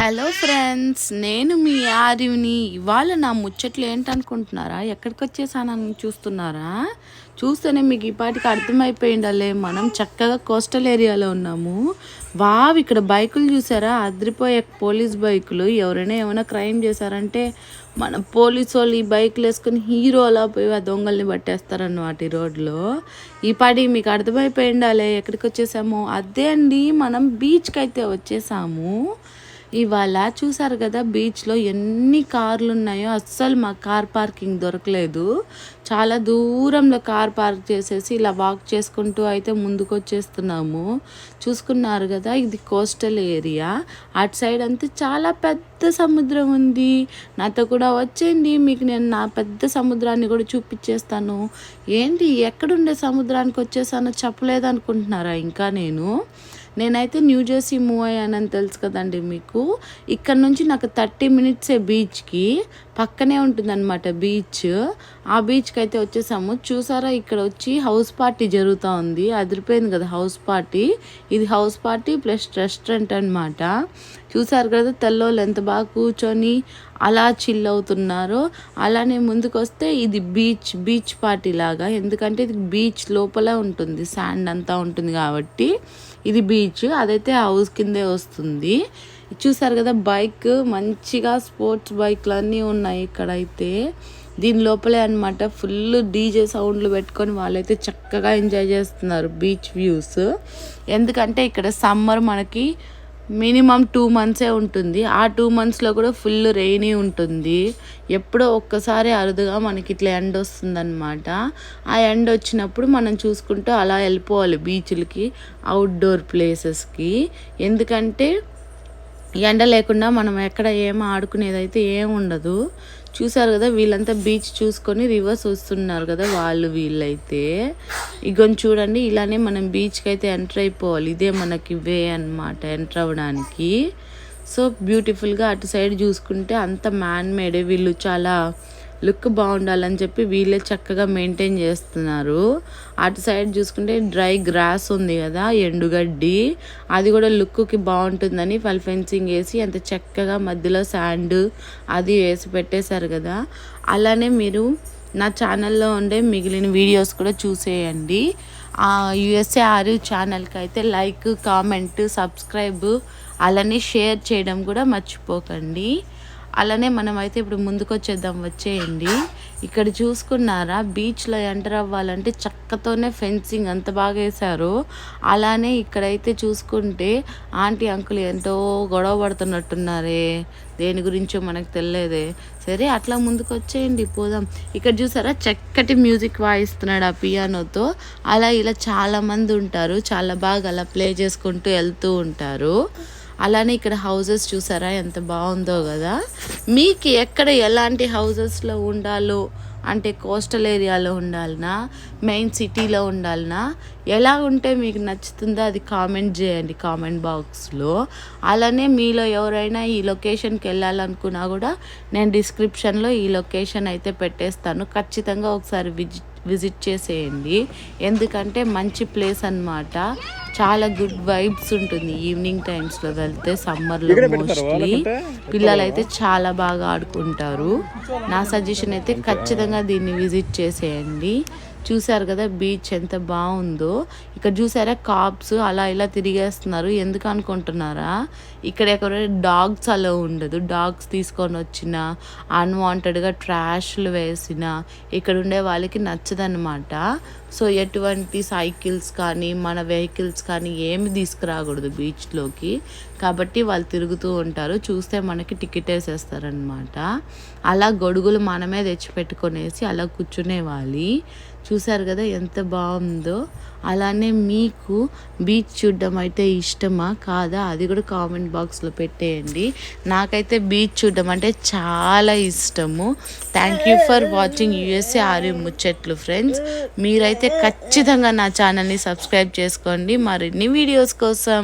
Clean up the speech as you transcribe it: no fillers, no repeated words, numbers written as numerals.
Hello friends, నేను మీ ఆర్యుని. ఇవాళ నా ముచ్చట్లు ఏంటనుకుంటున్నారా? ఎక్కడికి వచ్చేసానని చూస్తున్నారా? చూస్తేనే మీకు ఈ పాటికి అర్థమైపోయిండాలే, మనం చక్కగా కోస్టల్ ఏరియాలో ఉన్నాము. వావ్, ఇక్కడ బైకులు చూసారా? అదిరిపోయే పోలీస్ బైకులు. ఎవరైనా ఏమైనా క్రైమ్ చేశారంటే మన పోలీసు వాళ్ళు ఈ బైకులు వేసుకుని హీరో అలా పోయి ఆ దొంగల్ని పట్టేస్తారన్నమాట ఈ రోడ్లో. ఈ పాటికి మీకు అర్థమైపోయిండాలే ఎక్కడికి వచ్చేసాము. అదే అండి, మనం బీచ్కి అయితే వచ్చేసాము. ఇవాళ చూసారు కదా, బీచ్లో ఎన్ని కార్లు ఉన్నాయో. అస్సలు మా కార్ పార్కింగ్ దొరకలేదు. చాలా దూరంలో కార్ పార్క్ చేసేసి ఇలా వాక్ చేసుకుంటూ అయితే ముందుకు వచ్చేస్తున్నాము. చూసుకున్నారు కదా, ఇది కోస్టల్ ఏరియా. అటు సైడ్ అంతా చాలా పెద్ద సముద్రం ఉంది. నాతో కూడా వచ్చేయండి, మీకు నేను నా పెద్ద సముద్రాన్ని కూడా చూపించేస్తాను. ఏంటి, ఎక్కడుండే సముద్రానికి వచ్చేసానో చెప్పలేదు అనుకుంటున్నారా? ఇంకా నేనైతే న్యూ జెర్సీ మూవ్ అయ్యానని తెలుసు కదండి మీకు. ఇక్కడ నుంచి నాకు 30 మినిట్సే బీచ్కి. పక్కనే ఉంటుందన్నమాట బీచ్. ఆ బీచ్కి అయితే వచ్చేసాము. చూసారా, ఇక్కడ వచ్చి హౌస్ పార్టీ జరుగుతూ ఉంది. అదిరిపోయింది కదా హౌస్ పార్టీ. ఇది హౌస్ పార్టీ ప్లస్ రెస్టారెంట్ అనమాట. చూసారు కదా, తెల్లోళ్ళు ఎంత బాగా కూర్చొని అలా చిల్ అవుతున్నారో. అలానే ముందుకు వస్తే ఇది బీచ్ పార్టీ లాగా. ఎందుకంటే ఇది బీచ్ లోపల ఉంటుంది, శాండ్ అంతా ఉంటుంది కాబట్టి ఇది బీచ్. అదైతే హౌస్ కిందే వస్తుంది. చూసారు కదా, బైక్ మంచిగా స్పోర్ట్స్ బైక్లు అన్నీ ఉన్నాయి ఇక్కడైతే. దీని లోపలే అనమాట ఫుల్ డీజే సౌండ్లు పెట్టుకొని వాళ్ళైతే చక్కగా ఎంజాయ్ చేస్తున్నారు బీచ్ వ్యూస్. ఎందుకంటే ఇక్కడ సమ్మర్ మనకి మినిమం 2 మంత్సే ఉంటుంది. ఆ 2 మంత్స్లో కూడా ఫుల్ రెయినీ ఉంటుంది. ఎప్పుడో ఒక్కసారి అరుదుగా మనకి ఇట్లా ఎండ వస్తుందన్నమాట. ఆ ఎండ వచ్చినప్పుడు మనం చూసుకుంటూ అలా వెళ్ళిపోవాలి బీచ్లకి, అవుట్డోర్ ప్లేసెస్కి. ఎందుకంటే ఎండ లేకుండా మనం ఎక్కడ ఏం ఆడుకునేదైతే ఏం ఉండదు. చూసారు కదా, వీళ్ళంతా బీచ్ చూసుకొని రివర్స్ వస్తున్నారు కదా వీళ్ళైతే. ఇగొని చూడండి, ఇలానే మనం బీచ్కి అయితే ఎంటర్ అయిపోవాలి. ఇదే మనకి వే అన్నమాట ఎంటర్ అవ్వడానికి. సో బ్యూటిఫుల్గా అటు సైడ్ చూసుకుంటే అంత మ్యాన్ మేడే. వీళ్ళు చాలా లుక్ బాగుండాలని చెప్పి వీళ్ళే చక్కగా మెయింటైన్ చేస్తున్నారు. అటు సైడ్ చూసుకుంటే డ్రై గ్రాస్ ఉంది కదా, ఎండుగడ్డి. అది కూడా లుక్కి బాగుంటుందని వాళ్ళు ఫెన్సింగ్ వేసి అంత చక్కగా మధ్యలో శాండ్ అది వేసి పెట్టేశారు కదా. అలానే మీరు నా ఛానల్లో ఉండే మిగిలిన వీడియోస్ కూడా చూసేయండి. యుఎస్ఏ ఆర్యు ఛానల్కి అయితే లైక్, కామెంట్, సబ్స్క్రైబ్ అలానే షేర్ చేయడం కూడా మర్చిపోకండి. అలానే మనమైతే ఇప్పుడు ముందుకు వచ్చేయండి. ఇక్కడ చూసుకున్నారా, బీచ్లో ఎంటర్ అవ్వాలంటే చక్కతోనే ఫెన్సింగ్ అంత బాగా వేశారు. అలానే ఇక్కడైతే చూసుకుంటే ఆంటీ అంకుల్ ఎంతో గొడవ పడుతున్నట్టున్నారే, దేని గురించో మనకు తెలియదే. సరే, అట్లా ముందుకు వచ్చేయండి, పోదాం. ఇక్కడ చూసారా, చక్కటి మ్యూజిక్ వాయిస్తున్నాడు ఆ పియానోతో. అలా ఇలా చాలామంది ఉంటారు, చాలా బాగా అలా ప్లే చేసుకుంటూ వెళ్తూ ఉంటారు. అలానే ఇక్కడ హౌసెస్ చూసారా ఎంత బాగుందో కదా. మీకు ఎక్కడ ఎలాంటి హౌసెస్లో ఉండాలో, అంటే కోస్టల్ ఏరియాలో ఉండాలనా, మెయిన్ సిటీలో ఉండాలనా, ఎలా ఉంటే మీకు నచ్చుతుందో అది కామెంట్ చేయండి కామెంట్ బాక్స్లో. అలానే మీలో ఎవరైనా ఈ లొకేషన్కి వెళ్ళాలనుకున్నా కూడా నేను డిస్క్రిప్షన్లో ఈ లొకేషన్ అయితే పెట్టేస్తాను. ఖచ్చితంగా ఒకసారి విజిట్ చేసేయండి. ఎందుకంటే మంచి ప్లేస్ అన్నమాట. చాలా గుడ్ వైబ్స్ ఉంటుంది ఈవినింగ్ టైమ్స్లో వెళ్తే. సమ్మర్లో మోస్ట్లీ పిల్లలైతే చాలా బాగా ఆడుకుంటారు. నా సజెషన్ అయితే ఖచ్చితంగా దీన్ని విజిట్ చేసేయండి. చూసారు కదా బీచ్ ఎంత బాగుందో. ఇక్కడ చూసారా, కాప్స్ అలా ఇలా తిరిగేస్తున్నారు. ఎందుకు అనుకుంటున్నారా? ఇక్కడ ఎక్కడ డాగ్స్ అలా ఉండదు. డాగ్స్ తీసుకొని వచ్చిన, అన్వాంటెడ్గా ట్రాష్లు వేసిన ఇక్కడ ఉండే వాళ్ళకి నచ్చదన్నమాట. సో ఎటువంటి సైకిల్స్ కానీ మన వెహికల్స్ కానీ ఏమి తీసుకురాకూడదు బీచ్లోకి. కాబట్టి వాళ్ళు తిరుగుతూ ఉంటారు. చూస్తే మనకి టికెట్ వేసేస్తారనమాట. అలా గొడుగులు మనమే తెచ్చిపెట్టుకొనేసి అలా కూర్చునేవాలి. చూసారు కదా ఎంత బాగుందో. అలానే మీకు బీచ్ చూడడం అయితే ఇష్టమా కాదా అది కూడా కామెంట్ బాక్స్లో పెట్టేయండి. నాకైతే బీచ్ చూడడం అంటే చాలా ఇష్టము. Thank you for watching USA ఆర్యు ముచ్చట్లు ఫ్రెండ్స్. మీరైతే ఖచ్చితంగా నా ఛానల్ని సబ్స్క్రైబ్ చేసుకోండి మరిన్ని వీడియోస్ కోసం.